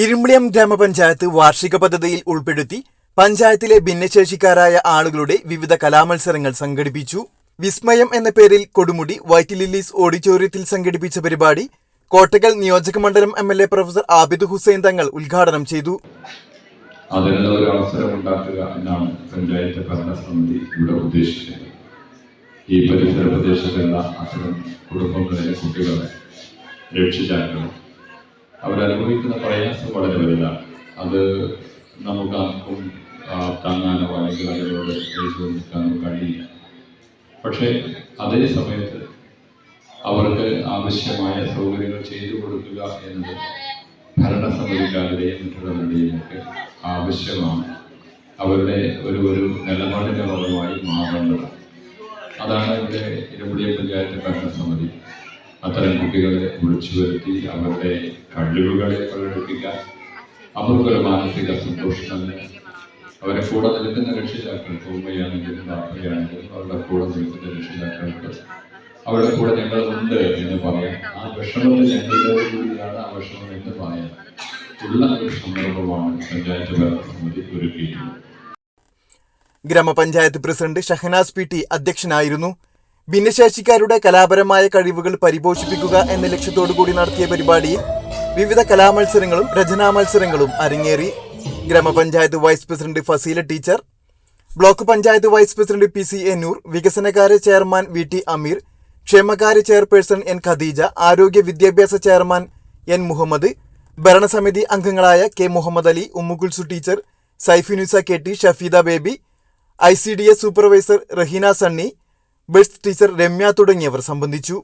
ഇരുമ്പിളിയം ഗ്രാമപഞ്ചായത്ത് വാർഷിക പദ്ധതിയിൽ ഉൾപ്പെടുത്തി പഞ്ചായത്തിലെ ഭിന്നശേഷിക്കാരായ ആളുകളുടെ വിവിധ കലാമത്സരങ്ങൾ സംഘടിപ്പിച്ചു. വിസ്മയം എന്ന പേരിൽ കൊടുമുടി വൈറ്റ് ലില്ലീസ് ഓഡിറ്റോറിയത്തിൽ സംഘടിപ്പിച്ച പരിപാടി കോട്ടക്കൽ നിയോജകമണ്ഡലം MLA പ്രൊഫസർ ആബിദ് ഹുസൈൻ തങ്ങൾ ഉദ്ഘാടനം ചെയ്തു. അതിനുള്ള ഒരു അവസരം ഉണ്ടാക്കുക എന്നാണ് പഞ്ചായത്ത് ഭരണസമിതി ഇവിടെ ഉദ്ദേശിക്കുന്നത്. ഈ പരിസര പ്രദേശത്തുള്ള അത്തരം കുടുംബങ്ങളിലെ കുട്ടികളെ രക്ഷിതാക്കളും അവരനുഭവിക്കുന്ന പ്രയാസം വളരെ വലുതാണ്. അത് നമുക്ക് ആർക്കും താങ്ങാനോ അല്ലെങ്കിൽ അതിനോട് നിൽക്കാനോ കഴിയില്ല. പക്ഷേ അതേ സമയത്ത് അവർക്ക് ആവശ്യമായ സൗകര്യങ്ങൾ ചെയ്തു കൊടുക്കുക എന്നത് ഭരണസമിതിക്കാരുടെയും മറ്റുള്ളവരുടെയും ഒക്കെ ആവശ്യമാണ്. അവരുടെ ഒരു നിലപാടിൻ്റെ ഭാഗമായി മാറേണ്ടത്. അതാണ് ഇവിടെ ഇരുമ്പുളിയം പഞ്ചായത്ത് ഭരണസമിതി അത്തരം കുട്ടികളെ വിളിച്ചു വരുത്തി അവരുടെ കഴിവുകളെ പ്രകടിപ്പിക്കാൻ അവർക്കൊരു മാനസിക സന്തോഷം തന്നെ അവരെ കൂടെ നിൽക്കുന്ന രക്ഷിതാക്കൾക്ക് ഉമ്മയാണെങ്കിലും ബാപ്പയാണെങ്കിലും അവരുടെ കൂടെ നിൽക്കുന്ന രക്ഷിതാക്കൾക്ക് അവരുടെ കൂടെ ഞങ്ങളുണ്ട് എന്ന് പറയാം. ആ വിഷമത്തിൽ ഞങ്ങളുടെ കൂടിയാണ് ആ വിഷമം എന്ന് പറയാൻ ഉള്ള ഒരു സന്ദർഭമാണ് പഞ്ചായത്ത് ഭരണസമിതി ഒരുക്കിയിട്ടുള്ളത്. ഗ്രാമപഞ്ചായത്ത് പ്രസിഡന്റ് ഷഹനാസ് PT അധ്യക്ഷനായിരുന്നു. ഭിന്നശേഷിക്കാരുടെ കലാപരമായ കഴിവുകൾ പരിപോഷിപ്പിക്കുക എന്ന ലക്ഷ്യത്തോടുകൂടി നടത്തിയ പരിപാടിയിൽ വിവിധ കലാമത്സരങ്ങളും രചനാ മത്സരങ്ങളും അരങ്ങേറി. ഗ്രാമപഞ്ചായത്ത് vice president Fazeela teacher, block panchayat vice president PC Ennur, വികസനകാര്യ ചെയർമാൻ VT അമീർ, ക്ഷേമകാര്യ ചെയർപേഴ്സൺ N ഖദീജ, ആരോഗ്യ വിദ്യാഭ്യാസ ചെയർമാൻ N മുഹമ്മദ്, ഭരണസമിതി അംഗങ്ങളായ K Muhammad Ali, Ummukulsu teacher, Saifinusa KT, Shafeeda Baby, ICDS supervisor Raheena Sunny, best teacher Ramya തുടങ്ങിയവർ സംബന്ധിച്ചു.